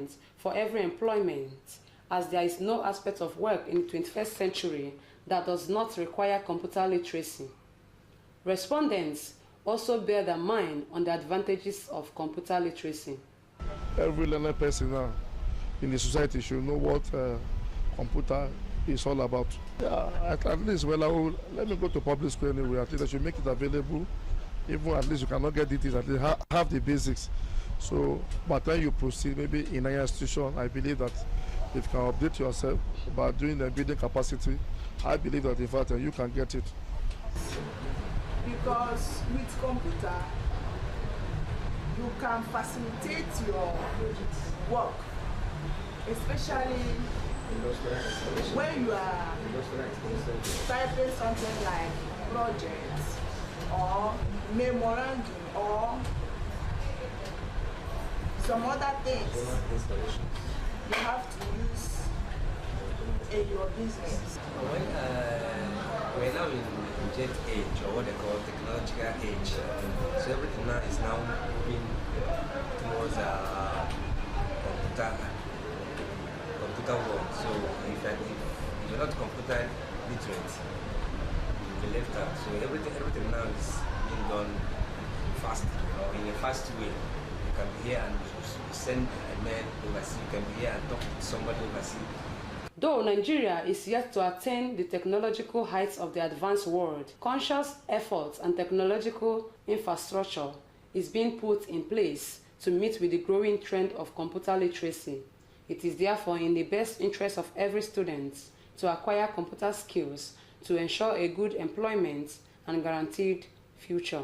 requirement for every employment, as there is no aspect of work in the 21st century that does not require computer literacy. Respondents also bear their mind on the advantages of computer literacy. Every learner person now in the society should know what computer is all about. Yeah, at least, let me go to public school anyway. At least I should make it available. Even at least you cannot get details, at least have the basics. So by the time you proceed, maybe in an institution, I believe that if you can update yourself by doing the building capacity, I believe that in fact you can get it. Because with computer, you can facilitate your work, especially when you are typing something like projects or memorandum or some other things you have to use in your business. We're now in jet age, or what they call technological age. So everything now is now moving towards computer world. So if you're not computer literate, you'll be left out. So everything now is being done fast, in a fast way. You can be here and send a mail overseas. You can be here and talk to somebody overseas. Though Nigeria is yet to attain the technological heights of the advanced world, conscious efforts and technological infrastructure is being put in place to meet with the growing trend of computer literacy. It is therefore in the best interest of every student to acquire computer skills to ensure a good employment and guaranteed future.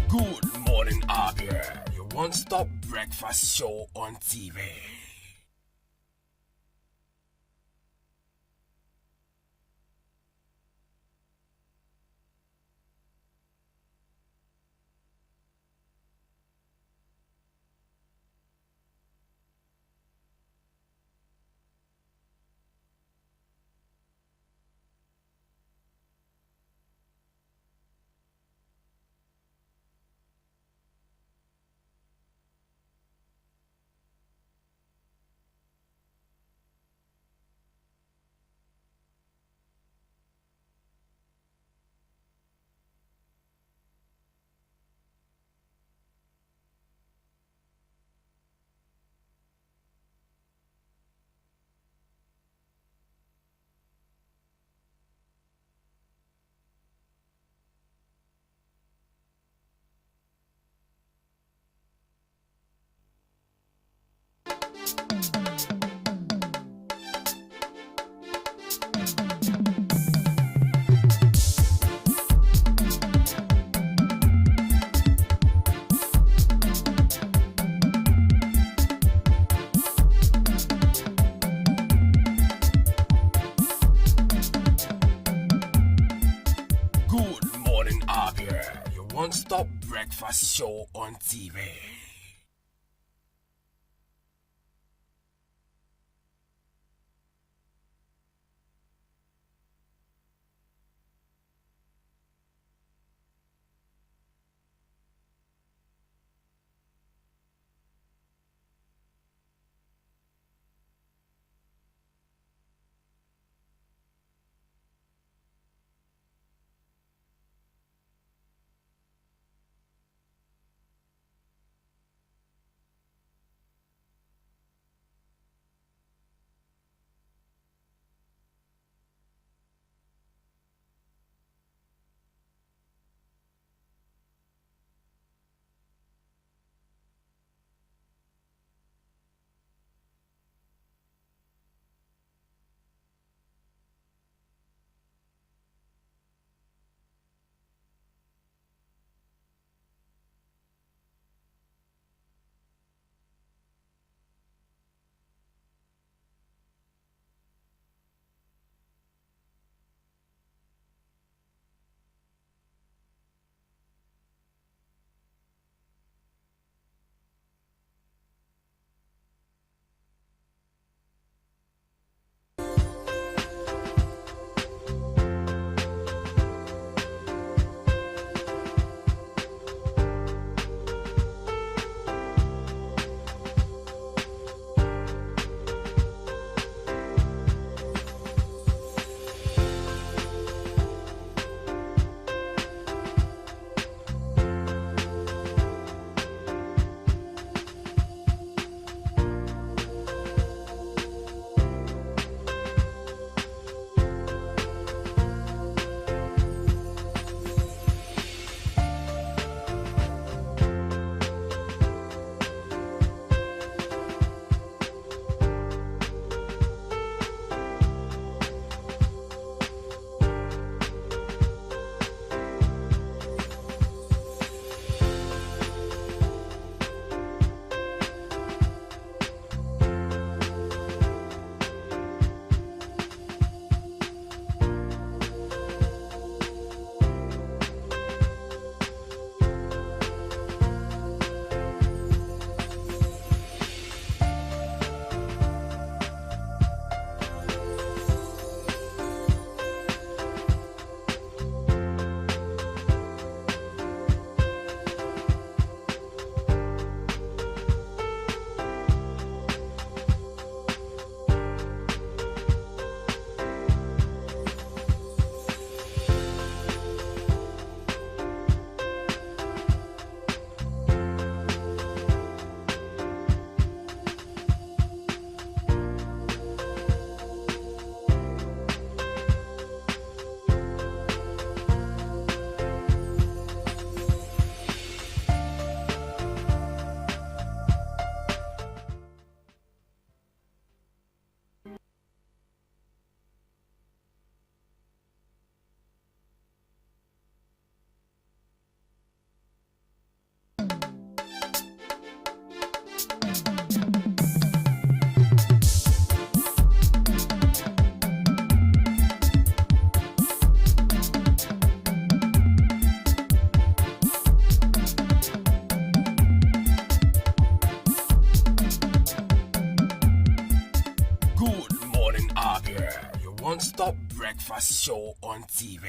Good morning, Abia, your one-stop breakfast show on TV. Good morning, Abia, your one-stop breakfast show on TV. stop breakfast show on TV.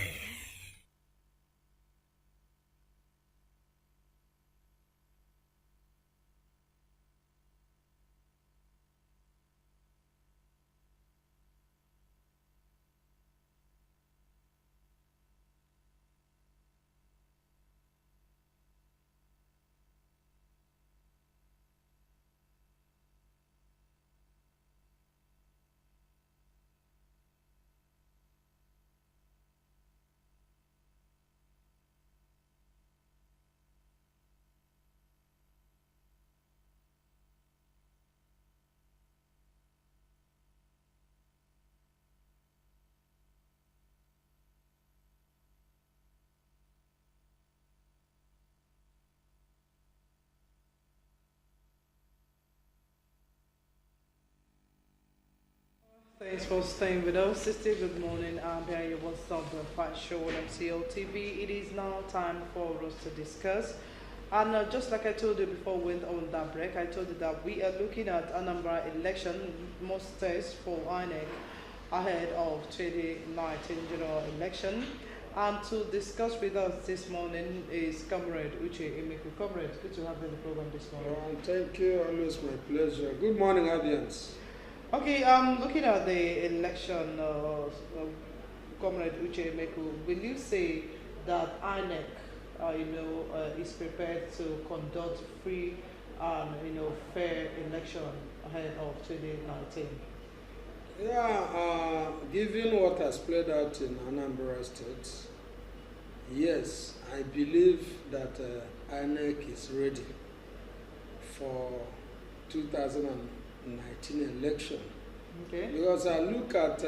Thanks for staying with us. It's still good morning. I'm here. You will start the fight show on MCO TV. It is now time for us to discuss. And just like I told you before we went on that break, I told you that we are looking at Anambra election, most tests for INEC ahead of 2019 general election. And to discuss with us this morning is Comrade Uche Emeku. Comrade, good to have you on the program this morning. Thank you. Always my pleasure. Good morning, audience. Okay, looking at the election, Comrade Uche Emeku, will you say that INEC, is prepared to conduct free and fair election ahead of 2019? Yeah, given what has played out in Anambra State, yes, I believe that INEC is ready for 2019 election. Okay. Because I look at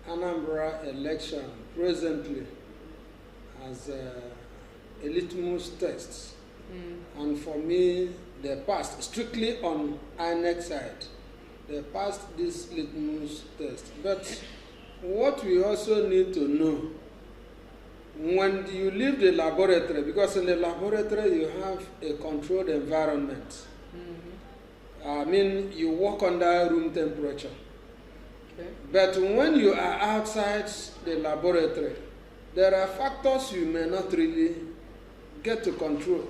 Anambra election presently as a litmus test. And for me, they passed strictly on INEC side. They passed this litmus test. But what we also need to know, when you leave the laboratory, because in the laboratory you have a controlled environment. I mean, you work under room temperature. Okay. But when you are outside the laboratory, there are factors you may not really get to control.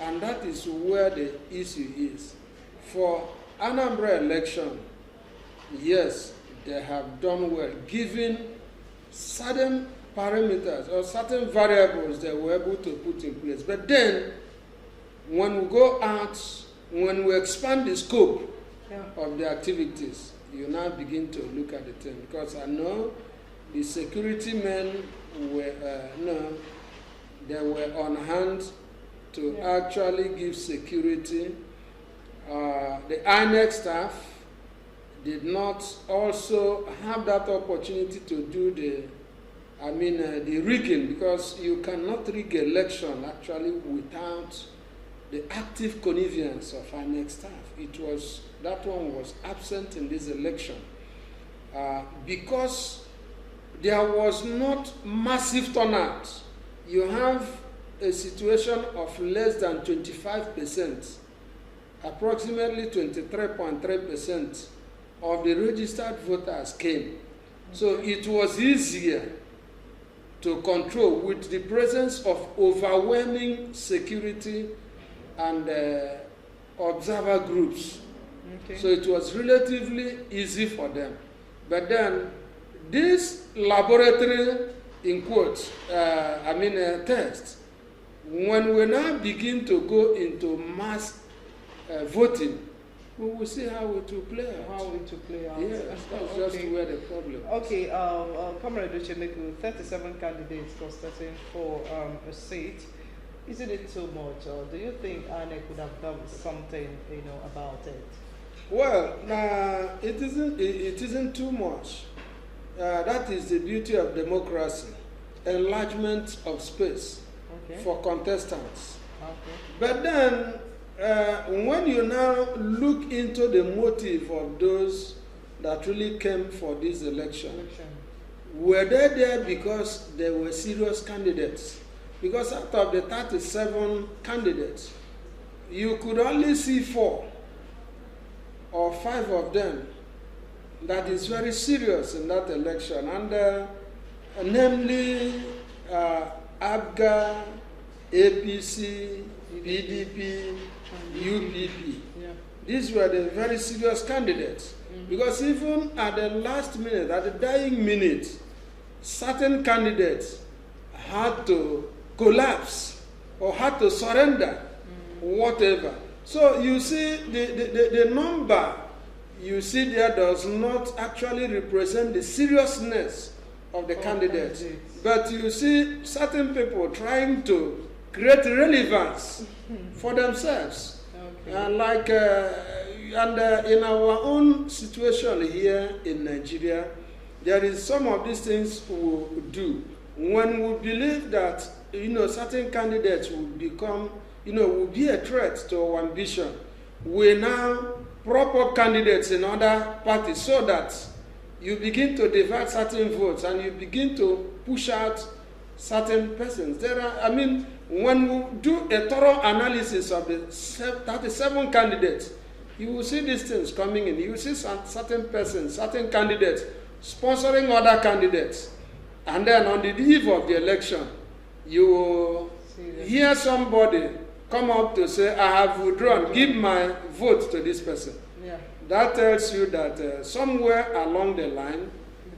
And that is where the issue is. For Anambra election, yes, they have done well, given certain parameters or certain variables they were able to put in place. But then, when we go out, when we expand the scope of the activities, you now begin to look at the thing. Because I know the security men were, they were on hand to actually give security. The INEC staff did not also have that opportunity to do the rigging, because you cannot rig election actually without the active connivance of INEC staff. That one was absent in this election because there was not massive turnout. You have a situation of less than 25%, approximately 23.3% of the registered voters came. So it was easier to control with the presence of overwhelming security and observer groups. Okay. So it was relatively easy for them. But then this laboratory, in quotes, test, when we now begin to go into mass voting, we will see how it will play out. How it will play out. Yes, that's just where the problem is. Okay, Comrade Uchemeku, 37 candidates contesting for a seat. Isn't it too much, or do you think INEC could have done something, about it? Well, it isn't too much. That is the beauty of democracy, enlargement of space for contestants. Okay. But then, when you now look into the motive of those that really came for this election, were they there because they were serious candidates? Because out of the 37 candidates, you could only see 4 or 5 of them that is very serious in that election, and namely ABGA, APC, PDP, UPP. Yeah. These were the very serious candidates. Because even at the last minute, at the dying minute, certain candidates had to collapse or had to surrender, whatever. So you see, the number you see there does not actually represent the seriousness of the candidates. But you see certain people trying to create relevance for themselves. Okay. In our own situation here in Nigeria, there is some of these things we do. When we believe that, certain candidates will become, will be a threat to our ambition, we now prop up candidates in other parties so that you begin to divide certain votes and you begin to push out certain persons. When we do a thorough analysis of the 37 candidates, you will see these things coming in. You will see certain persons, certain candidates sponsoring other candidates. And then on the eve of the election, you will hear somebody come up to say, I have withdrawn, give my vote to this person. Yeah. That tells you that somewhere along the line,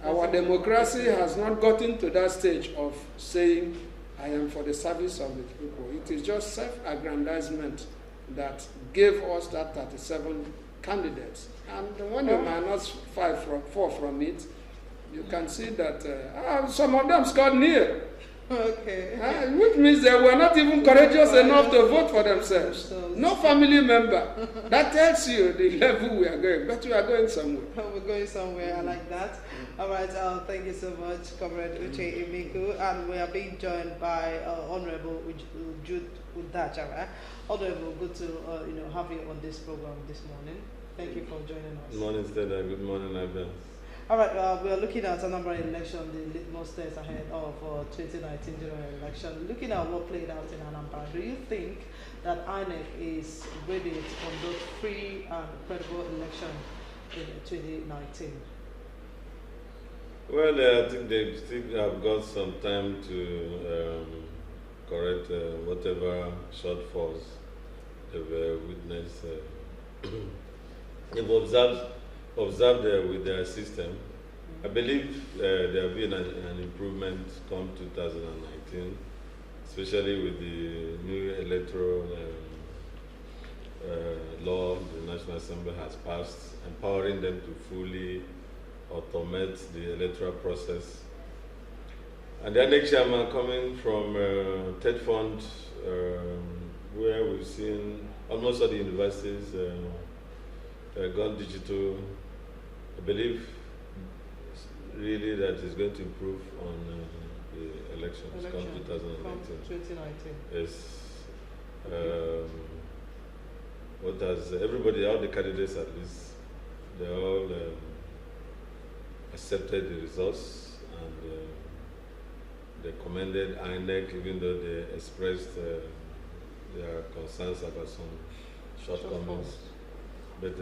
our democracy has not gotten to that stage of saying, I am for the service of the people. It is just self-aggrandizement that gave us that 37 candidates. And when you minus 4 from it, you can see that some of them scored near. Okay. Which means they were not even courageous enough to vote for themselves. No family member. That tells you the level we are going. But we are going somewhere. We're going somewhere. I like that. All right. Thank you so much, Comrade Uche Emeko. And we are being joined by Honorable Jude Udachara. Honorable, good to have you on this program this morning. Thank you for joining us. Good morning, Stella. Good morning, Abia. All right, we are looking at a number of elections, the litmus test ahead of 2019 general election. Looking at what played out in Anambra, do you think that INEC is ready to conduct free and credible election in 2019? Well, I think they still have got some time to correct whatever shortfalls they've witnessed. They've observed with their system. I believe there will be an improvement come 2019, especially with the new electoral law the National Assembly has passed, empowering them to fully automate the electoral process. And the next chairman coming from TED Fund, where we've seen almost all the universities gone digital. I believe really that is going to improve on the elections come 2019. Yes. What has everybody, all the candidates at least, they all accepted the results and they commended INEC, even though they expressed their concerns about some shortcomings. But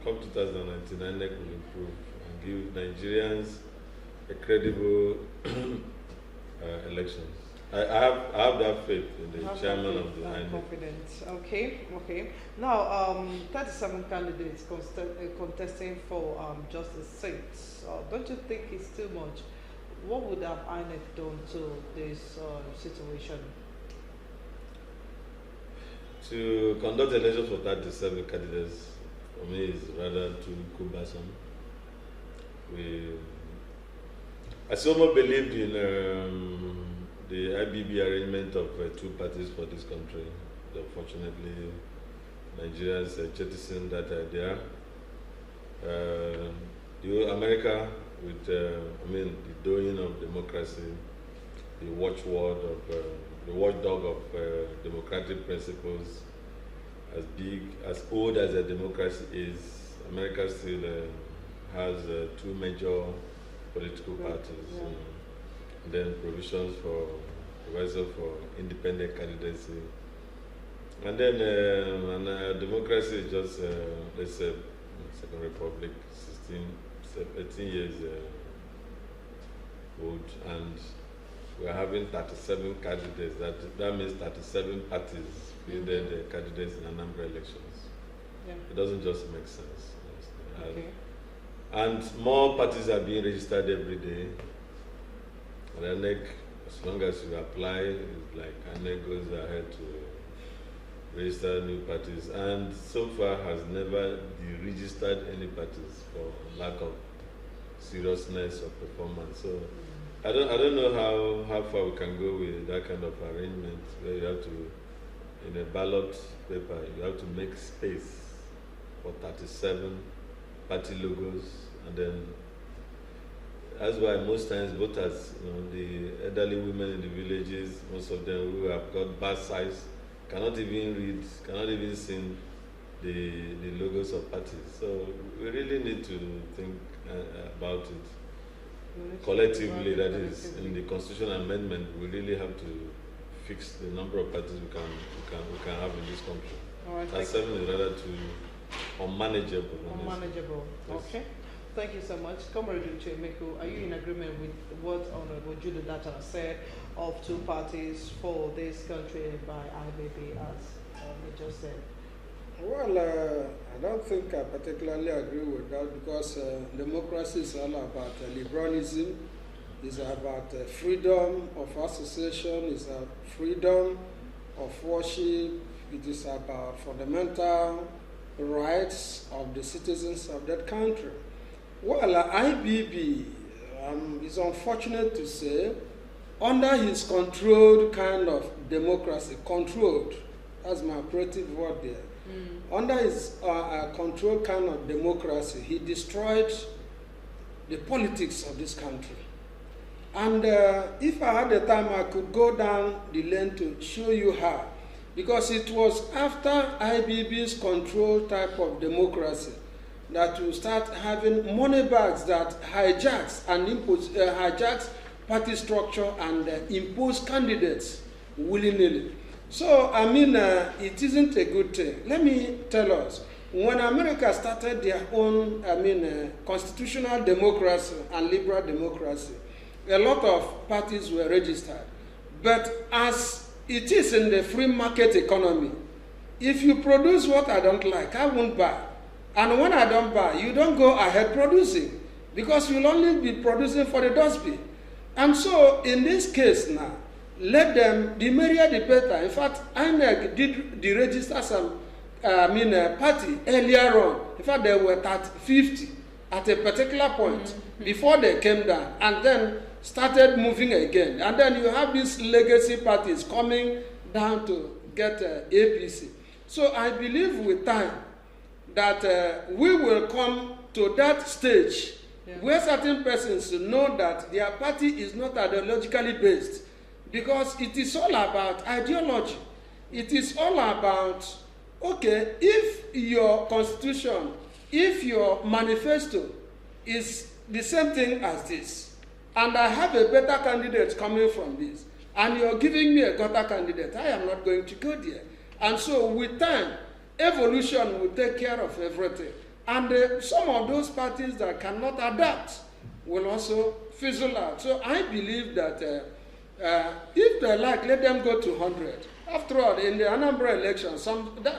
come 2019, INEC will improve and give Nigerians a credible elections. I have that faith in the chairman of the INEC. Confidence. Okay. Now, 37 candidates contesting for just a seat. Don't you think it's too much? What would have INEC done to this situation? To conduct elections for 37 candidates, for me, is rather too cumbersome. I so much believed in the IBB arrangement of 2 parties for this country. Unfortunately, Nigerians jettisoned that idea. America, with the doing of democracy, the watchword of the watchdog of democratic principles, as big, as old as a democracy is, America still has 2 major political parties. Yeah. And then provisions for independent candidacy. And then democracy is just, let's say, Second Republic, 18 years old, and we're having 37 candidates. That means 37 parties fielded candidates in Anambra elections. Yeah. It doesn't just make sense. Okay. And more parties are being registered every day. And INEC, as long as you apply, it's like INEC goes ahead to register new parties, and so far has never deregistered any parties for lack of seriousness of performance. So I don't know how far we can go with that kind of arrangement, where you have to, in a ballot paper, you have to make space for 37 party logos, and then that's why most times voters, the elderly women in the villages, most of them who have got bad sight, cannot even read, cannot even see the logos of parties. So we really need to think about it collectively. That is, in the constitutional amendment, we really have to fix the number of parties we can have in this country. All right, 37 is rather too unmanageable. Unmanageable. Yes. Okay. Thank you so much. Comrade Uchemeko, are you in agreement with what Honorable Judo Data said of two parties for this country by IBB, as we just said? Well, I don't think I particularly agree with that, because democracy is all about liberalism, it's about freedom of association, it's about freedom of worship, it is about fundamental rights of the citizens of that country. Well, IBB is unfortunate to say, under his controlled kind of democracy, controlled, that's my operative word there. Under his controlled kind of democracy, he destroyed the politics of this country. And if I had the time, I could go down the lane to show you how. Because it was after IBB's controlled type of democracy that you start having money bags that hijacks party structure and impose candidates willy-nilly. So, I mean, it isn't a good thing. Let me tell us, when America started their own, constitutional democracy and liberal democracy, a lot of parties were registered. But as it is in the free market economy, if you produce what I don't like, I won't buy. And when I don't buy, you don't go ahead producing, because you'll only be producing for the dustbin. And so, in this case now, let them, the merrier the better. In fact, INEC did deregister some party earlier on. In fact, they were at 50 at a particular point before they came down, and then started moving again. And then you have these legacy parties coming down to get APC. So I believe with time that we will come to that stage where certain persons know that their party is not ideologically based, because it is all about ideology. It is all about, okay, if your constitution, if your manifesto is the same thing as this, and I have a better candidate coming from this, and you're giving me a better candidate, I am not going to go there. And so with time, evolution will take care of everything. And some of those parties that cannot adapt will also fizzle out. So I believe that if they like, let them go to 100. After all, in the Anambra election,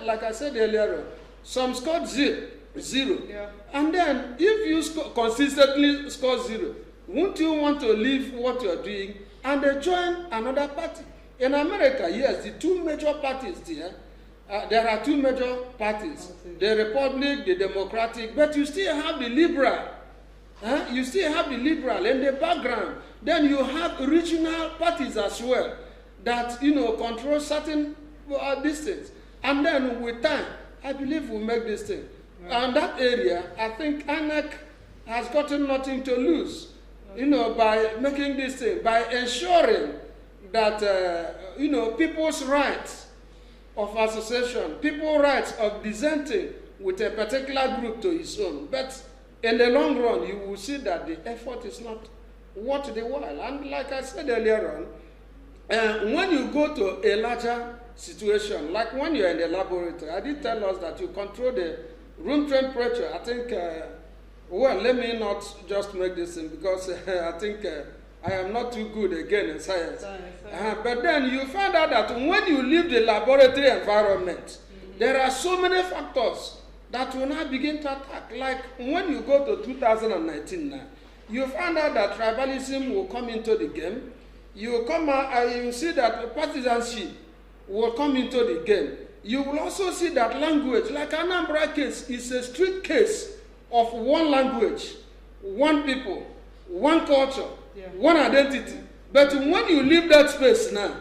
like I said earlier, some scored zero. Yeah. And then if you consistently score 0, won't you want to leave what you're doing and join another party? In America, yes, the two major parties there are two major parties, the Republic, the Democratic, but you still have the Liberal. You still have the Liberal in the background. Then you have regional parties as well that, control certain districts. And then with time, I believe we'll make this thing. Right. And that area, I think INEC has gotten nothing to lose, by making this thing, by ensuring that, people's rights of association, people's rights of dissenting with a particular group to its own. But in the long run, you will see that the effort is not worth the while. And like I said earlier on, when you go to a larger situation, like when you're in the laboratory, I did tell us that you control the room temperature. I think Well, let me not just make this thing because I think I am not too good again in science. But then you find out that when you leave the laboratory environment, there are so many factors that will now begin to attack. Like when you go to 2019 now, you find out that tribalism will come into the game. You come out and you see that partisanship will come into the game. You will also see that language, like Anambra case, is a strict case of one language, one people, one culture, one identity. But when you leave that space now,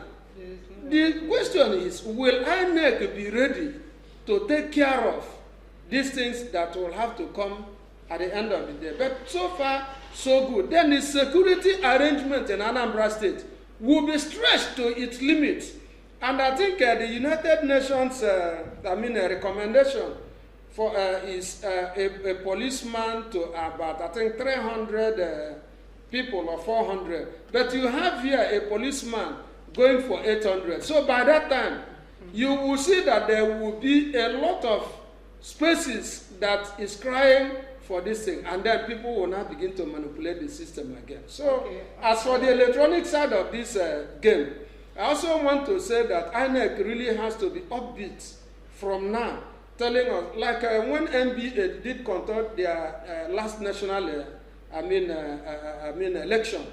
the question is, will INEC be ready to take care of these things that will have to come at the end of the day? But so far, so good. Then the security arrangement in Anambra State will be stretched to its limits. And I think the United Nations, recommendation for is a policeman to about, I think, 300 people or 400. But you have here a policeman going for 800. So by that time, you will see that there will be a lot of spaces that is crying for this thing. And then people will now begin to manipulate the system again. So as for the electronic side of this game, I also want to say that INEC really has to be upbeat from now, telling us, like when NBA did conduct their last national, election,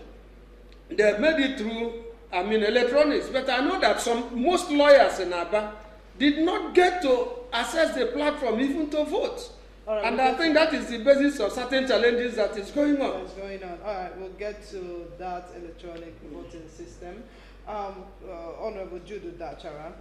they made it through, electronics. But I know that most lawyers in Aba did not get to access the platform even to vote. Right, and I think that is the basis of certain challenges that is going on. That's going on. All right, we'll get to that electronic voting system. Honorable Judu Dachara,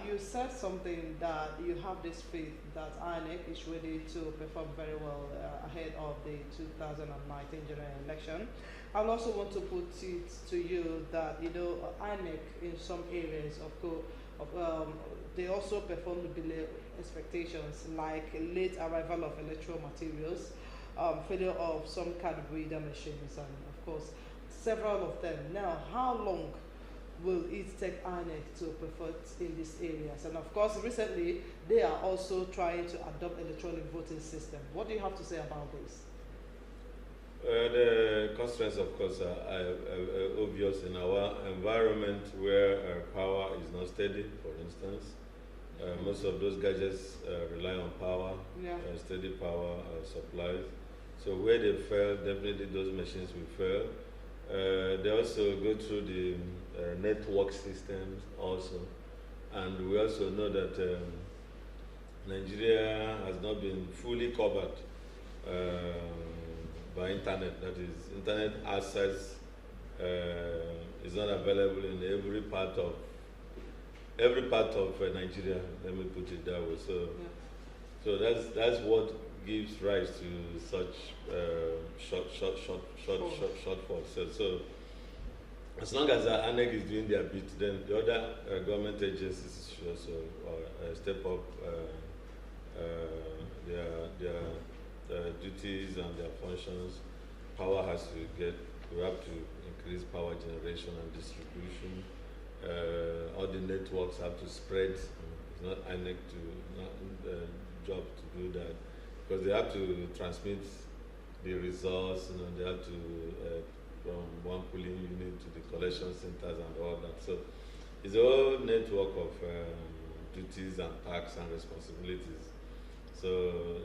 you said something that you have this faith that INEC is ready to perform very well ahead of the 2019 general election. I also want to put it to you that, INEC in some areas, they also performed below expectations, like late arrival of electoral materials, failure of some card reader machines, and of course, several of them. Now, how long will it take INEC to perfect in these areas? And of course, recently, they are also trying to adopt electronic voting system. What do you have to say about this? The constraints, of course, are obvious in our environment where power is not steady, for instance. Most of those gadgets rely on power, steady power supplies. So where they fail, definitely those machines will fail. They also go through the network systems also. And we also know that Nigeria has not been fully covered by internet. That is, internet access is not available in every part of Nigeria. Let me put it that way. So that's what gives rise to such shortfalls. So as long as INEC is doing their bit, then the other government agencies should also step up their duties and their functions. Power has to we have to increase power generation and distribution. All the networks have to spread. It's not INEC job to do that, because they have to transmit the results. They have to from one polling unit to the collection centers and all that. So it's a whole network of duties and tasks and responsibilities. So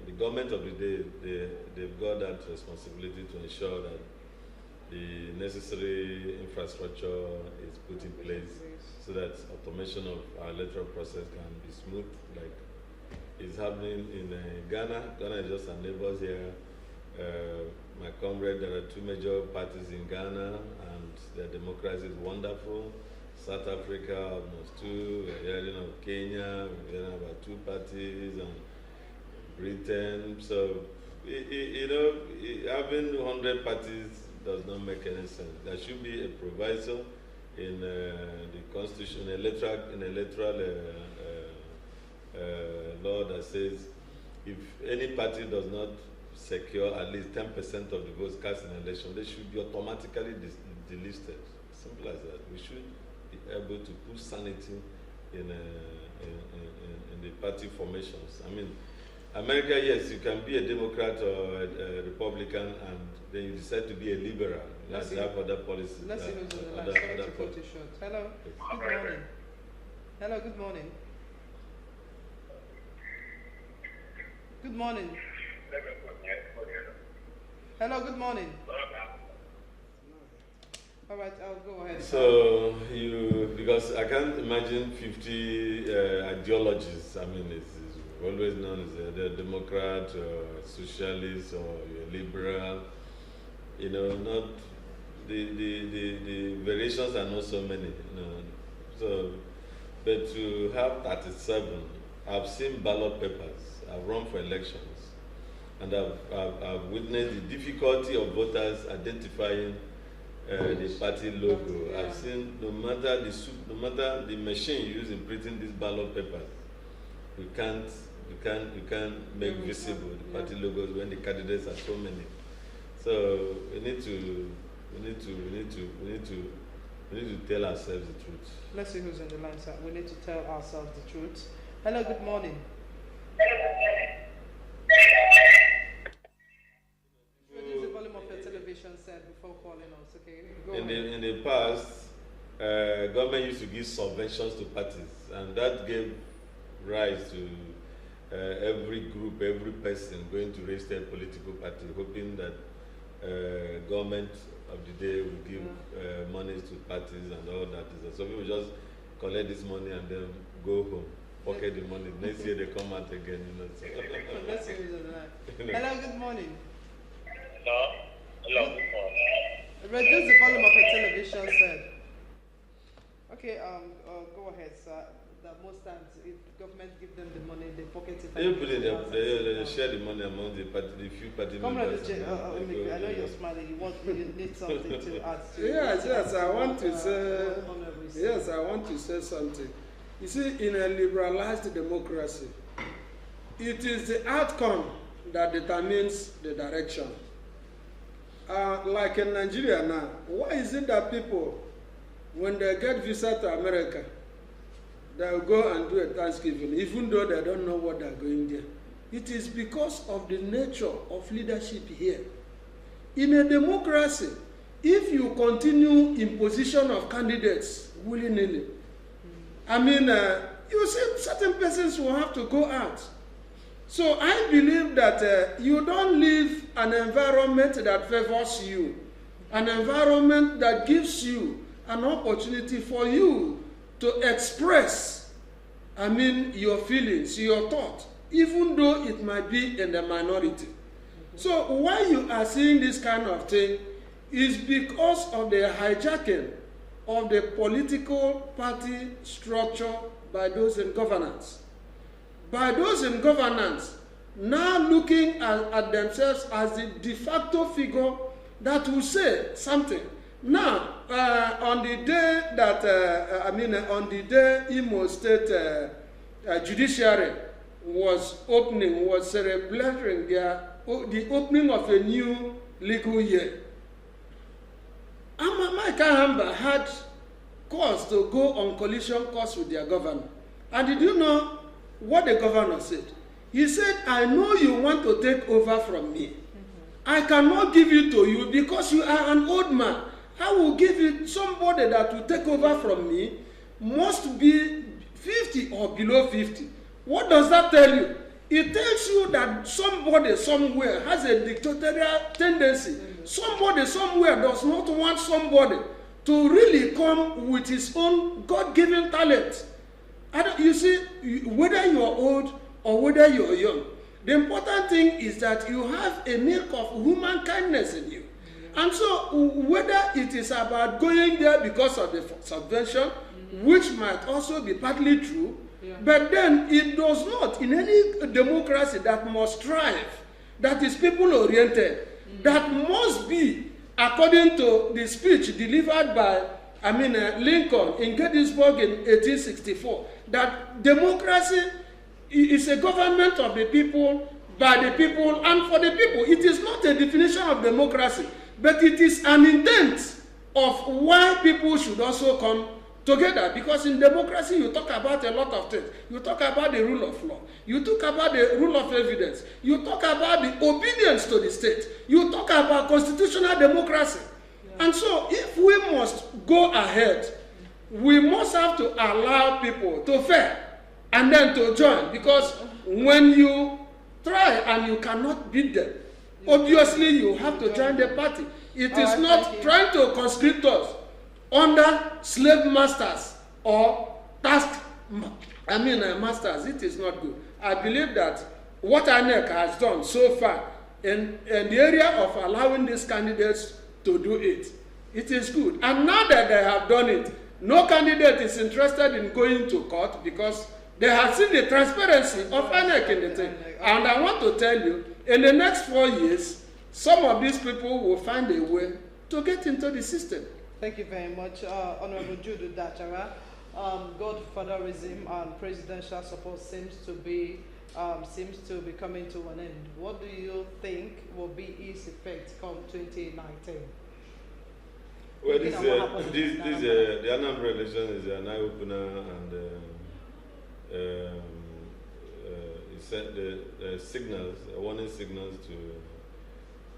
the government of the day, they've got that responsibility to ensure that the necessary infrastructure is put in place so that automation of our electoral process can be smooth, like it's happening in Ghana. Ghana is just our neighbors here. My comrade, there are two major parties in Ghana, and their democracy is wonderful. South Africa, almost two. We're hearing of Kenya, we're hearing about two parties, and Britain. So, having 100 parties does not make any sense. There should be a proviso in the constitution, electoral law that says if any party does not secure at least 10% of the votes cast in an election, they should be automatically delisted. Simple as that. We should be able to put sanity in the party formations. I mean, America, yes, you can be a Democrat or a Republican, and then you decide to be a liberal. That's have other policies. Let's see who's on the line. Sorry to cut you short. Hello. Good morning. Hello. Good morning. Good morning. Hello. Good morning. All right, I'll go ahead. So because I can't imagine 50 ideologies. I mean, it's always known as the Democrat, or socialist, or liberal. You know, not the variations are not so many. You know, so but to have 37, I've seen ballot papers. I've run for elections, and I've witnessed the difficulty of voters identifying the party logo. I've seen no matter the machine used in printing these ballot papers, you can't make visible the party logos when the candidates are so many. So we need to tell ourselves the truth. Let's see who's on the line, sir. We need to tell ourselves the truth. Hello, good morning. Reduce the volume of your television set before calling us, okay? Go ahead. In the past, government used to give subventions to parties, and that gave rise to every group, every person going to register a political party, hoping that government of the day will give monies to parties and all that. So people just collect this money and then go home, pocket the money. Next year they come out again. You know. So. Let's see who's on the line. Hello, good morning. Hello, good morning. Reduce the volume of your television set. Okay, go ahead, sir. That most times, if government give them the money, they pocket it. They share the money among the few party members. I know you're smiling. You need something to add to. Yes, I want to say. Yes, I want to say something. You see, in a liberalized democracy, it is the outcome that determines the direction. Like in Nigeria now, why is it that people, when they get visa to America, they'll go and do a Thanksgiving, even though they don't know what they're going there? It is because of the nature of leadership here. In a democracy, if you continue imposition of candidates willy-nilly, I mean, you see certain persons will have to go out. So I believe that you don't live an environment that favors you, an environment that gives you an opportunity for you to express, I mean, your feelings, your thoughts, even though it might be in the minority. So why you are seeing this kind of thing is because of the hijacking of the political party structure by those in governance. By those in governance, now looking at themselves as the de facto figure that will say something. Now, on the day that, on the day Imo State Judiciary was celebrating the opening of a new legal year, Mike Ahamba had cause to go on collision course with their governor. And did you know what the governor said? He said, I know you want to take over from me. I cannot give it to you because you are an old man. I will give it somebody that will take over from me must be 50 or below 50. What does that tell you? It tells you that somebody somewhere has a dictatorial tendency. Somebody somewhere does not want somebody to really come with his own God-given talent. You see, whether you are old or whether you are young, the important thing is that you have a milk of human kindness in you. And so, whether it is about going there because of the subvention, which might also be partly true, but then it does not, in any democracy that must strive, that is people-oriented, that must be, according to the speech delivered by Lincoln in Gettysburg in 1864, that democracy is a government of the people, by the people, and for the people. It is not a definition of democracy, but it is an intent of why people should also come together, because in democracy you talk about a lot of things. You talk about the rule of law. You talk about the rule of evidence. You talk about the obedience to the state. You talk about constitutional democracy. And so if we must go ahead, we must have to allow people to fail and then to join, because when you try and you cannot beat them, obviously you have to join the party. It is not trying to conscript us under slave masters or masters. It is not good. I believe that what INEC has done so far in the area of allowing these candidates to do it, it is good. And now that they have done it, no candidate is interested in going to court, because they have seen the transparency of INEC in the thing. And I want to tell you, in the next 4 years, some of these people will find a way to get into the system. Thank you very much, Honorable Judu Dachara. Godfatherism and presidential support seems to be coming to an end. What do you think will be its effect come 2019? Well, the Anambra election is an eye-opener, and it sent the signals, warning signals to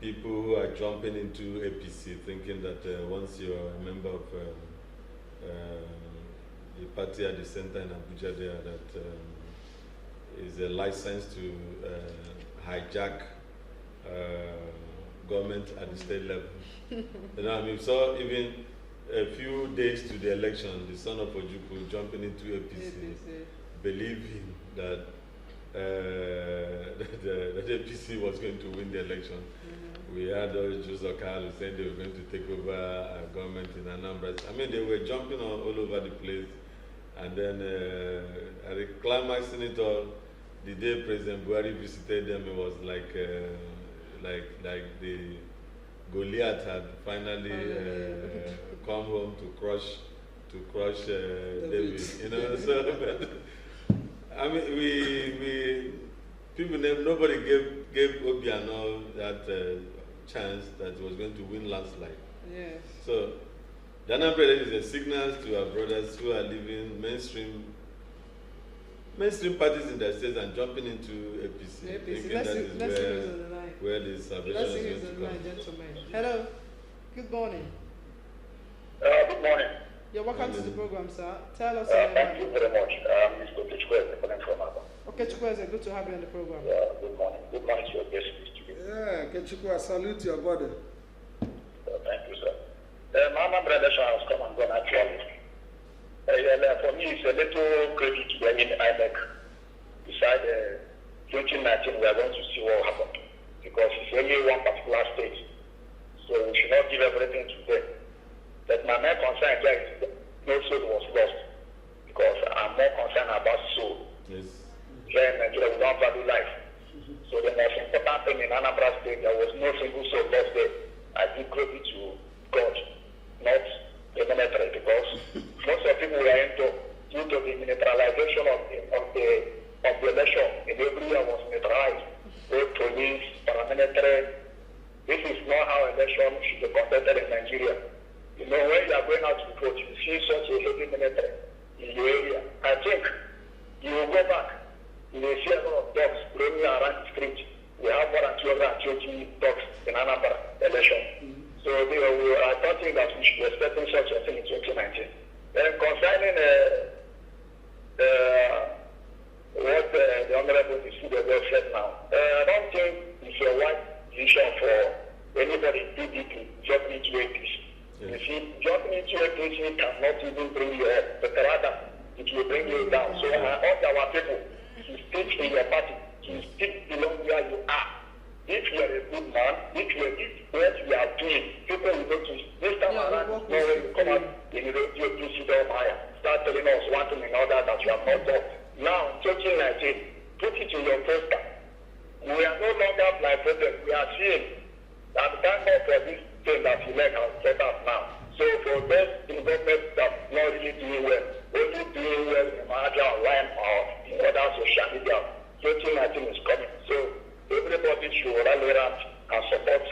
people who are jumping into APC, thinking that once you're a member of the party at the center in Abuja there, that is a license to hijack government at the state level. You know what I mean? So even a few days to the election, the son of Ojukwu jumping into APC, believing that that APC was going to win the election. We had Joseph Okalu saying they were going to take over government in Anambra. I mean, they were jumping all over the place. And then at the climaxing it all, the day President Buhari visited them, it was like the Goliath had finally come home to crush David. You know, so but, I mean, nobody gave Obiano that chance that he was going to win landslide. Yes. So the Anambra is a signal to our brothers who are living mainstream parties in their states and jumping into APC. APC. Let's where the salvation is going to come. Gentlemen. Hello. Good morning. Good morning. You're welcome to the program, sir. Tell us. Thank you very much. Mr. Kichweze, calling from Abba. Okay, Chikweze, good to have you on the program. Good morning. Good morning to your guest. Yeah, Kechukwu, I salute your body. Thank you, sir. My Anambra election has come and gone actually. For me, it's a little credit to the INEC. Beside 2019, we are going to see what happened. Because it's only one particular state. So we should not give everything to them. But my main concern there is no soul was lost. Because I'm more concerned about soul. Yes. Here in Nigeria, we don't value life. So the most important thing in Anambra State, there was no single soul lost there. I give credit to God, not the military, because most of the people were into due to the militarization of the election. In every year was militarized. Both police, paramilitary. This is not how election should be conducted in Nigeria. You know, when you are going out to vote, you see such a heavy military in your area. I think you will go back. You will see a lot of dogs roaming around the street. We have more than 220 dogs in Anambra election. So I don't think that we should be expecting such a thing in 2019. Then concerning what the Honorable Disputed said now, I don't think it's a wise decision for anybody PDP jumping into APC. You see, jumping into APC cannot even bring you up, but rather it will bring you down. So I urge our people to stick in your party, to stick below where you are. If you are a good man, if what you are doing, people will notice. This time around, when you come out, you know, you sit down higher. Start telling us one thing and another that you have not done. Now, 2019, put it in your poster. We are no longer like president. We are seeing that thank God for this thing that you make has set up now. So for those in government that not really doing well, only doing well in Mahaja online or in other social media, 2019 is coming. So everybody should rally around and support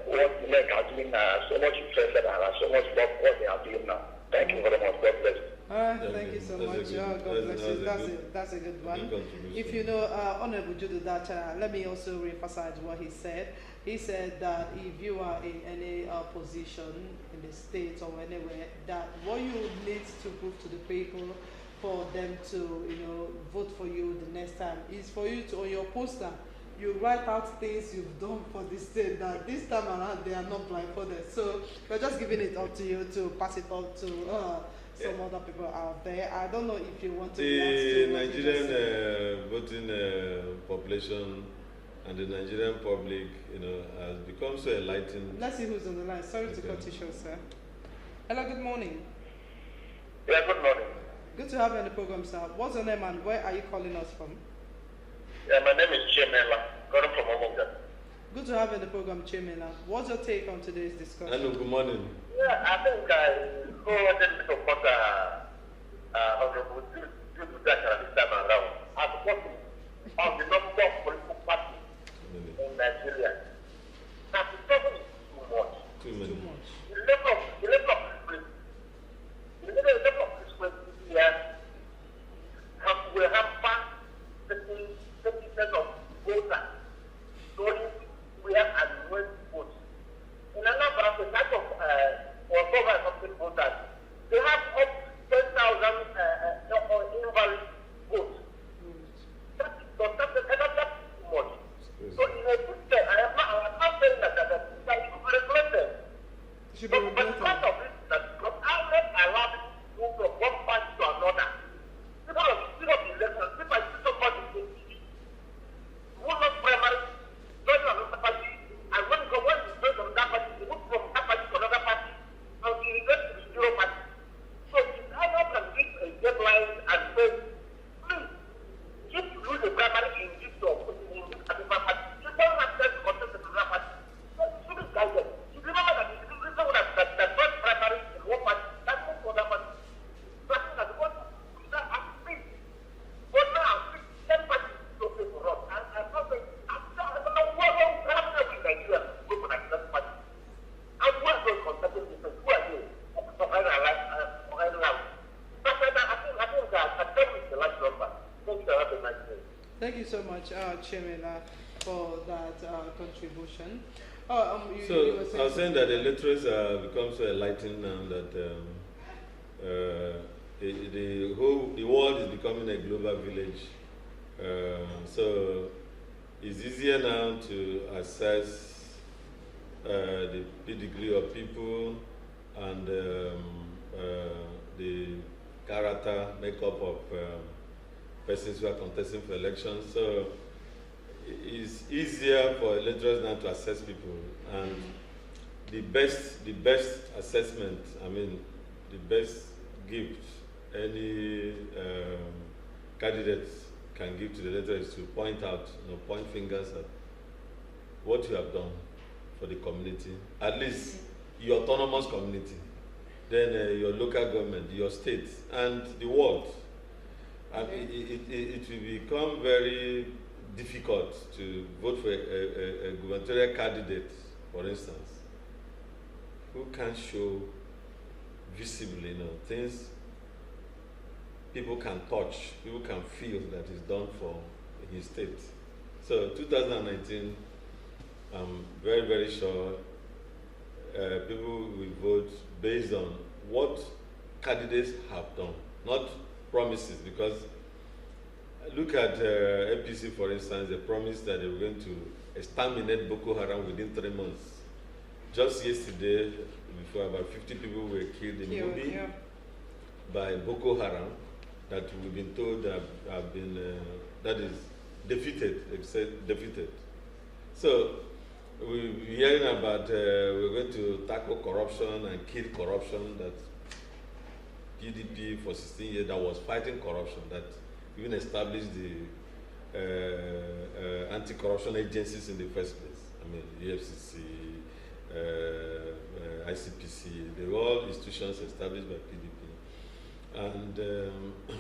what the NEC are doing now. So much interested and so much love what they are doing now. Thank you very much. God bless you. That's a good one. If you know, Honorable Judo Dacha, let me also re-emphasize what he said. He said that if you are in any position in the States or anywhere, that what you need to prove to the people for them to, vote for you the next time is for you to, on your poster, you write out things you've done for the state that this time around they are not blindfolded. So we're just giving it up to you to pass it on to some other people out there. I don't know if you want to. The Nigerian voting population and the Nigerian public, has become so enlightened. Let's see who's on the line. Sorry to cut you short, sir. Hello, good morning. Yeah, good morning. Good to have you on the program, sir. What's your name and where are you calling us from? Yeah, my name is Chemela, calling from Omonga. Good to have you on the program, Chemela. What's your take on today's discussion? Hello, good morning. Yeah, I think I go a little bit of what Honorable Judo Dacha this time around. I support him on the number of political parties in Nigeria. Now, the problem is too much. Too much. The level of disgrace here will have fast 30% of voters going where and when to vote. In another the type of or cover something voters, they have up 10,000 invalid votes. That's too much. So in a system, I'm not saying that it should be regulated. But because of it, that because outlets allow it to move from one party to another. Because of the election, if I see somebody in TV, who not primary, join another party, and when you join from that party, you move from that party to another party, until you get to the zero party. So if either can reach a deadline and say, please, if you lose the primary in this job, in this particular party, you don't have time to contest the other party. So you should be guided. You remember that the reason that first primary in one party, that moves to another party. So I think that what that has been. But now, 10 parties is okay for us. And I'm not saying, I don't know what happened in Nigeria to go for that party. And who are those contesting people? Who are they? For Ireland. But I think that 10 is the last number. Thank you, have a nice day. Thank you so much, Chemela, for that contribution. So I was saying that the literates become so enlightened now that the world is becoming a global village. So it's easier now to assess the pedigree of people and the character makeup of persons who are contesting for elections. So it's easier for electors now to assess people, and the best assessment, the best gift any candidate can give to the elector is to point fingers at what you have done for the community, at least your autonomous community, then your local government, your state, and the world. And it will become very difficult to vote for a gubernatorial candidate, for instance, who can show visibly, things people can touch, people can feel that is done for his state. So 2019, I'm very, very sure people will vote based on what candidates have done, not promises, because look at APC, for instance. They promised that they were going to exterminate Boko Haram within 3 months. Just yesterday, before, about 50 people were killed in Mubi by Boko Haram, that we've been told have been, that is defeated, except defeated. So we're hearing about we're going to tackle corruption and kill corruption, that PDP for 16 years that was fighting corruption, that even established the anti-corruption agencies in the first place. EFCC, ICPC, they were all institutions established by PDP, and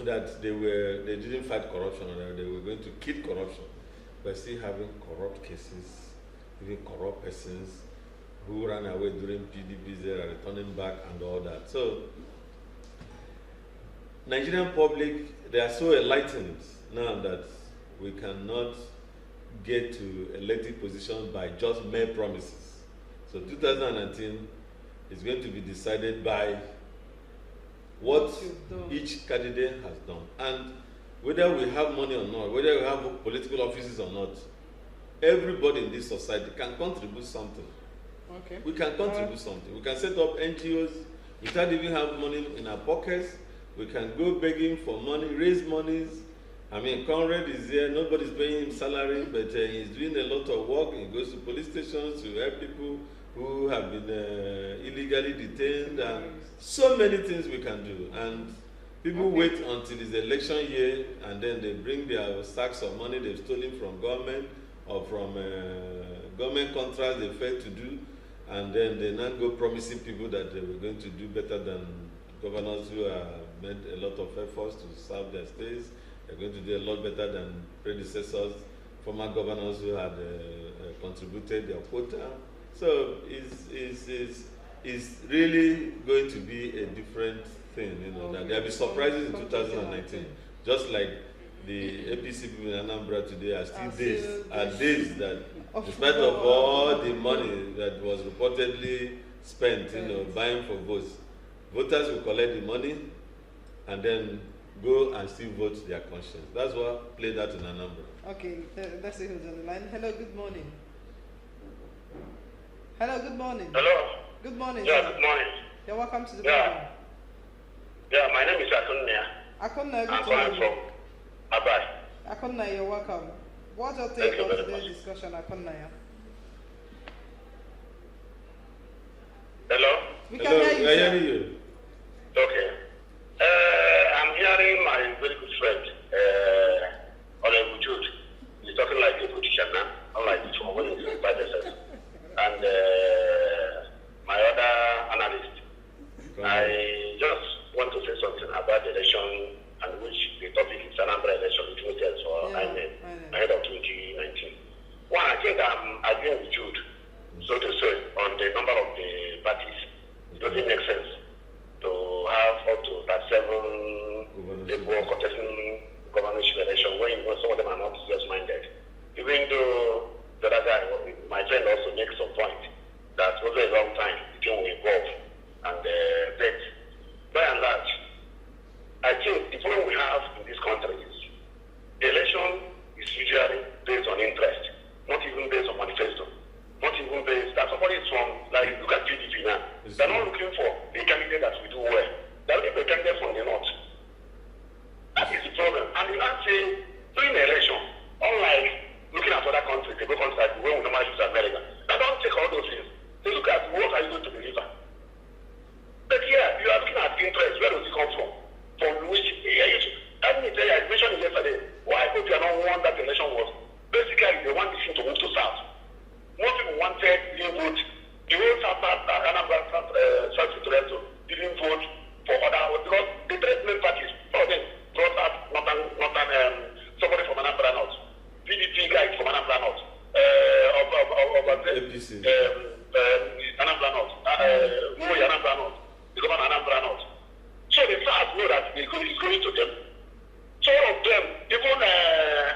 that they didn't fight corruption, they were going to kill corruption, but still having corrupt cases, even corrupt persons who ran away during PDP, they are returning back and all that. So Nigerian public, they are so enlightened now that we cannot get to elected positions by just mere promises. So 2019 is going to be decided by what each candidate has done. And whether we have money or not, whether we have political offices or not, everybody in this society can contribute something. Okay. We can contribute something. We can set up NGOs without even having money in our pockets. We can go begging for money, raise monies. I mean, Conrad is here, nobody's paying him salary, but he's doing a lot of work. He goes to police stations to help people who have been illegally detained, and so many things we can do. And people wait until it's election year, and then they bring their sacks of money they've stolen from government or from government contracts they failed to do, and then they now go promising people that they were going to do better than governors who have made a lot of efforts to serve their states. They're going to do a lot better than predecessors, former governors who had contributed their quota. So it's really going to be a different thing, you know, that there'll be surprises in 2019. Just like the APC people in Anambra today are still days that, in spite of all the money that was reportedly spent, you know, buying for votes, voters will collect the money and then go and still vote their conscience. That's what played out in Anambra. Okay, let's see who's on the line. Hello, good morning. Hello, good morning. Hello. Good morning. Yeah, sir. good morning. You're welcome to the program. Yeah, my name is Akunya. Akunya, I'm good calling morning. from Abia. Akunya, you're welcome. What's your Thank take you on very today's much. discussion, Akunya? Hello? We can hear you, we are sir. hearing you. Okay. I'm hearing my very good friend, Honorable Jude. He's talking like a politician now, unlike this one when he's in private sector. And my other analyst. I just want to say something about the election, and which the topic is Anambra election between us or INEC ahead of 2019. One, I think I'm agreeing with Jude, so to say, on the number of the parties. It doesn't make sense to have up to that 7 people contesting governorship election when you know some of them are not serious-minded. Even though the other guy, my friend, also makes some point that over a long time it will evolve, and but by and large, I think the problem we have in this country is the election is usually based on interest, not even based on manifesto, not even based that somebody is from, like, look at PDP now. They're not looking for a candidate that will do well. They're looking for a candidate from the north. That is the problem. And you not say, during the election, unlike looking at other countries, they go outside the way we normally use America. They don't take all those things. They look at what are you going to deliver. But here, you are looking at interest. Where does it come from? From which, let me tell you, I mentioned it yesterday, why people are not one that the election was. Basically, they want this thing to move to south. Most people wanted to vote. The whole South Anambra South Toronto didn't vote for other, because the three main parties, all of them brought up somebody from Anambra North, PDP guy from Anambra North, APC. Anambra North, Anambra North, the governor Anambra North. So the South know that it's going to them. So all of them, even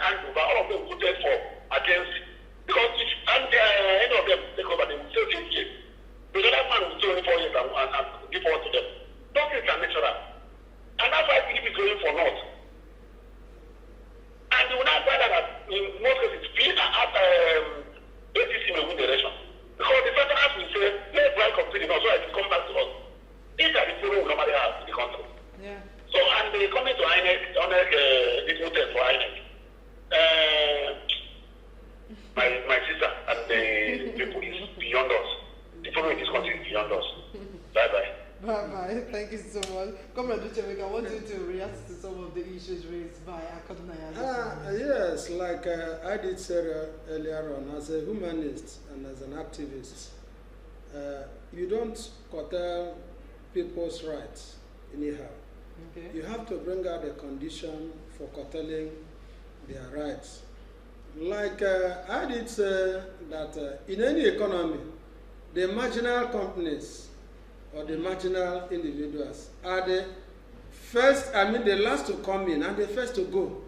Andrew, all of them voted for against. Because if any of them take over, they will still take it. But the other man will still only 4 years and give forward to them. Those things are natural. And that's why PDP is going for North. And they will not find that in most cases, APC may win the election. Because the Southerners will say, let's try completely North so that it will come back to us. These are the problems we normally have in the country. Yeah. So, and they coming to INEC, this new test for INEC. My sister and the people is beyond us. The problem in this country is beyond us. Bye-bye. Bye-bye. Thank you so much. Comrade Ucheweka, I want you to react to some of the issues raised by Akunya. Yes, like I did say earlier on, as a humanist and as an activist, you don't curtail people's rights anyhow. Okay. You have to bring out a condition for curtailing their rights. Like I did say that in any economy, the marginal companies or the marginal individuals are the the last to come in and the first to go,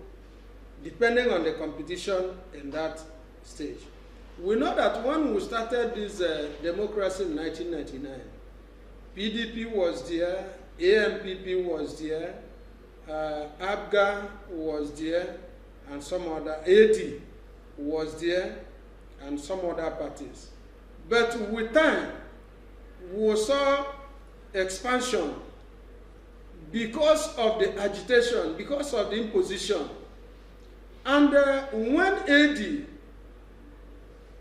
depending on the competition in that stage. We know that when we started this democracy in 1999, PDP was there, AMPP was there, ABGA was there, and some other, AD was there, and some other parties. But with time, we saw expansion because of the agitation, because of the imposition. And when AD,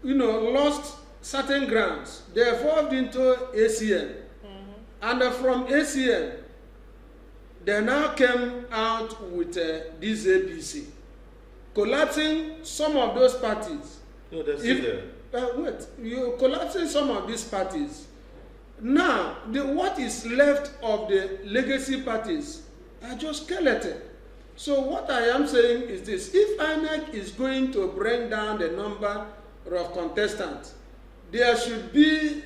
lost certain grounds, they evolved into ACN. And from ACN, they now came out with this APC, collapsing some of those parties. No, they're still there. You're collapsing some of these parties. Now, what is left of the legacy parties are just skeleton. So what I am saying is this: if INEC is going to bring down the number of contestants, there should be,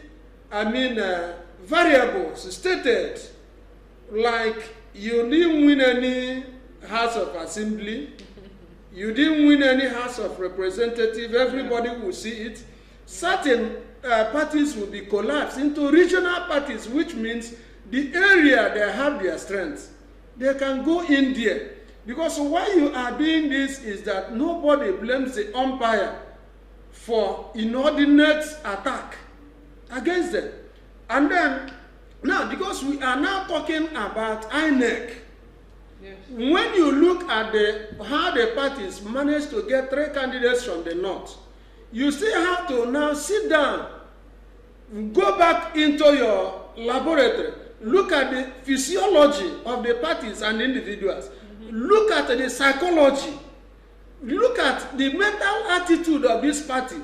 variables stated, like you didn't win any House of Assembly, you didn't win any House of Representative, everybody will see it. Certain parties will be collapsed into regional parties, which means the area they have their strength, they can go in there. Because why you are doing this is that nobody blames the umpire for inordinate attack against them. And then, now, because we are now talking about INEC, yes. When you look at how the parties managed to get 3 candidates from the north, you still have to now sit down, go back into your laboratory, look at the physiology of the parties and individuals, look at the psychology, look at the mental attitude of this party.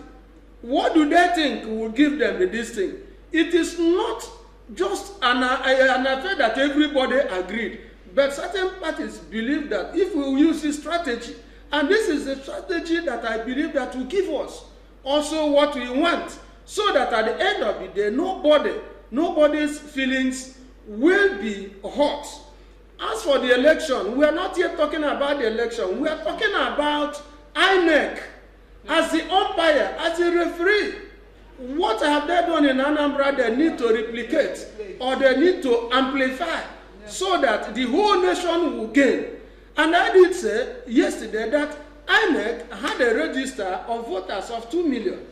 What do they think will give them this thing? It is not just an affair that everybody agreed, but certain parties believe that if we use this strategy, and this is the strategy that I believe that will give us also what we want, so that at the end of the day, nobody's feelings will be hurt. As for the election, we are not yet talking about the election. We are talking about INEC as the umpire, as the referee. What have they done in Anambra? They need to replicate, or they need to amplify, so that the whole nation will gain. And I did say yesterday that INEC had a register of voters of 2 million,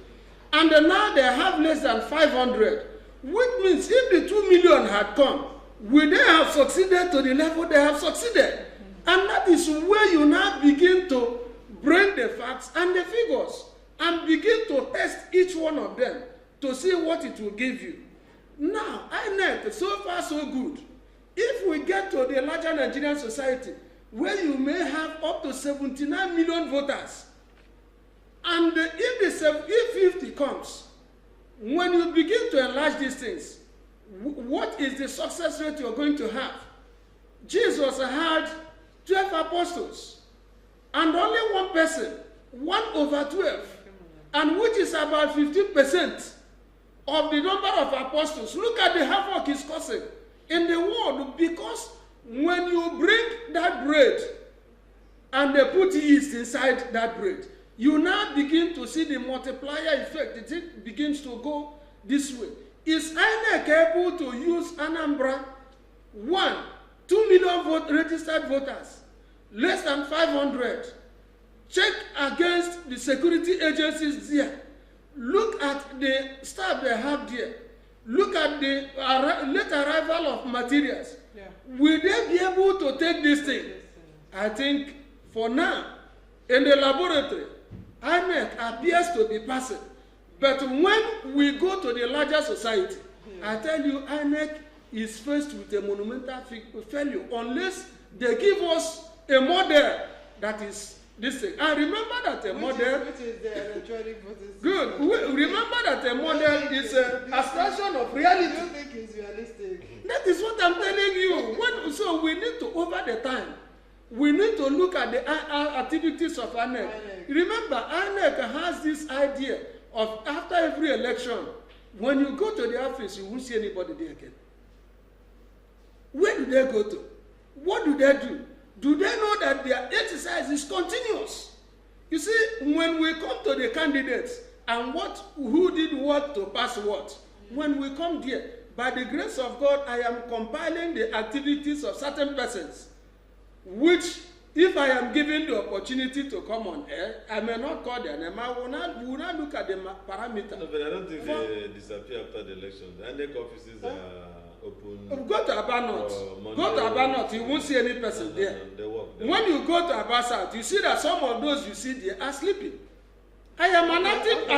and now they have less than 500, which means if the 2 million had come, would they have succeeded to the level they have succeeded? And that is where you now begin to bring the facts and the figures and begin to test each one of them to see what it will give you. Now, INEC, so far so good. If we get to the larger Nigerian society, where you may have up to 79 million voters, and if 50 comes, when you begin to enlarge these things, what is the success rate you're going to have? Jesus had 12 apostles, and only one person, 1/12, and which is about 15% of the number of apostles. Look at the havoc it's causing in the world, because when you bring that bread and they put yeast inside that bread, you now begin to see the multiplier effect. It begins to go this way. Is INEC able to use Anambra 2 million registered voters, less than 500? Check against the security agencies there. Look at the staff they have there. Look at the late arrival of materials. Yeah. Will they be able to take this thing? I think for now, in the laboratory, INEC appears to be passing. But when we go to the larger society, I tell you, INEC is faced with a monumental failure unless they give us a model that is this thing. And remember that a model... Which is the electronic voting system. Good. Remember that a model is an abstraction of reality. I don't think it's realistic. That is what I'm telling you. So we need to, over the time, we need to look at the activities of INEC. Remember, INEC has this idea of after every election, when you go to the office, you won't see anybody there again. Where do they go to? what do? Do they know that their exercise is continuous? You see, when we come to the candidates and who did what to pass what, when we come there, by the grace of God, I am compiling the activities of certain persons, which, if I am given the opportunity to come on air, I may not call their name. I will not look at the parameter. No, but I don't think they disappear after the election. The INEC offices are open. Go to Aba North. Go to Aba North. You won't see any person there. No, they work. When you go to Aba South, you see that some of those you see there are sleeping. I am an active,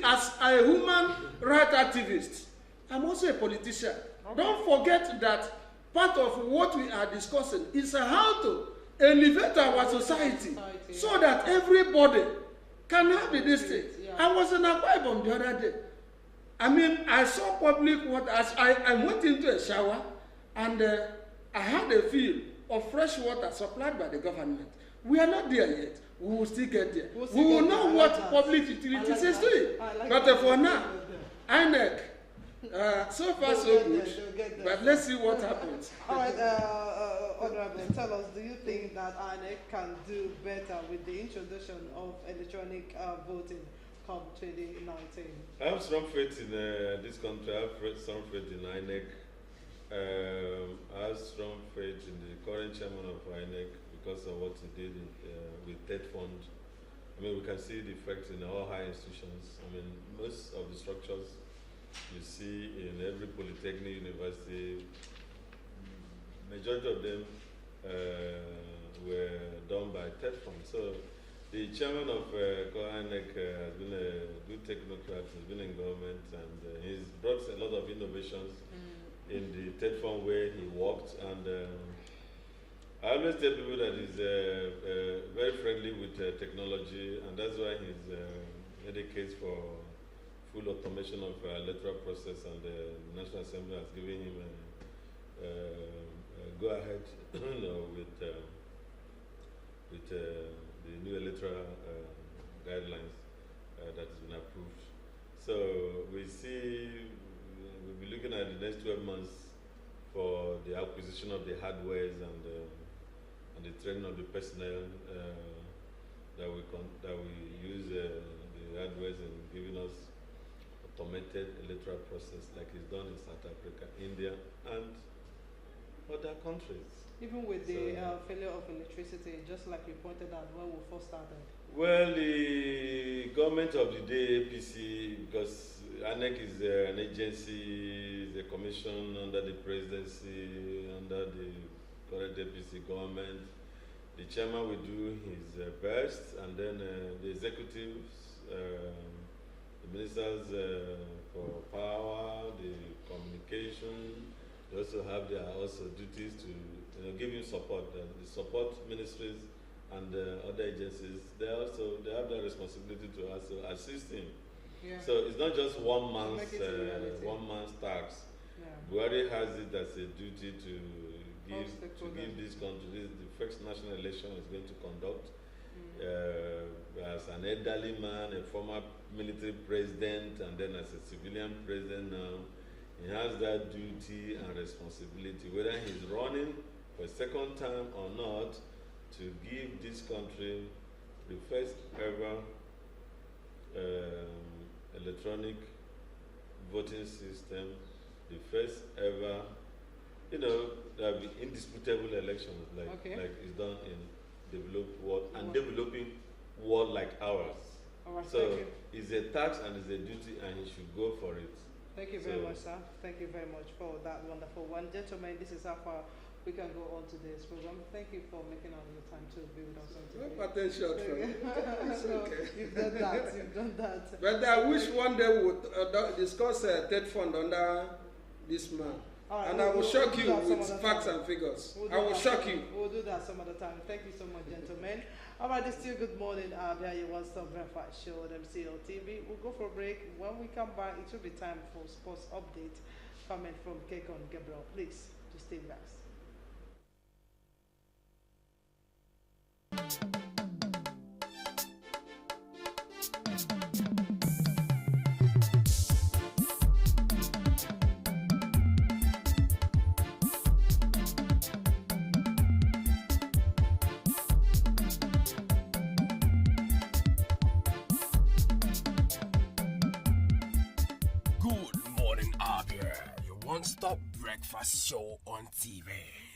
as a human rights activist. I'm also a politician. Okay. Don't forget that part of what we are discussing is how to elevate our society so that everybody can have this thing. Yeah. I was in Akwa Ibom the other day. I mean, I saw public water. I went into a shower and I had a feel of fresh water supplied by the government. We are not there yet. We will still get there. We will know what public utilities is doing. But for now, INEC, so far so good. But let's see what happens. All right, Honorable, tell us, do you think that INEC can do better with the introduction of electronic voting come 2019? I have strong faith in this country. I have strong faith in INEC. I have strong faith in the current chairman of INEC because of what he did with TED Fund. I mean, we can see the effect in all high institutions. I mean, most of the structures you see in every polytechnic university, majority of them were done by TED Fund. So the chairman of INEC has been a good technocrat, has been in government, and he's brought a lot of innovations in the TED Fund where he worked. And I always tell people that he's very friendly with technology, and that's why he's made a case for full automation of electoral process, and the National Assembly has given him a go ahead with the new electoral guidelines that has been approved. So we'll be looking at the next 12 months for the acquisition of the hardwares and the training of the personnel that we use the hardwares in giving us automated electoral process like it's done in South Africa, India, and other countries. Even with the failure of electricity, just like you pointed out when we first started. Well, the government of the day, APC, because INEC is an agency, the commission under the presidency, under the current APC government, the chairman will do his best, and then the executives, the ministers for power, the communication, they also have their duties to give him support. The support ministries and other agencies, they have their responsibility to also assist him. Yeah. So it's not just one man's task. Yeah. Buhari has it as a duty to give this country the first national election is going to conduct. As an elderly man, a former military president, and then as a civilian president now, he has that duty and responsibility, whether he's running for a second time or not, to give this country the first ever electronic voting system, the first ever, there will be indisputable elections like it's done in developed world and developing world like ours. All right, so it's a tax and it's a duty, and he should go for it. Thank you very much, sir. Thank you very much for that wonderful one. Gentlemen, this is how far we can go on today's program. Thank you for making all your time to be with us on today. No potential for you. It's okay. You've done that. But I wish one day we would discuss TED Fund under this man. Right, and I will shock you with facts and figures. I will shock you. We'll do that some other time. Thank you so much, gentlemen. All right, it's still Good Morning, Abia, your one-stop breakfast show on MCL TV. We'll go for a break. When we come back, it will be time for sports update coming from Kekon Gabriel. Please, just stay back. one-stop breakfast show on TV.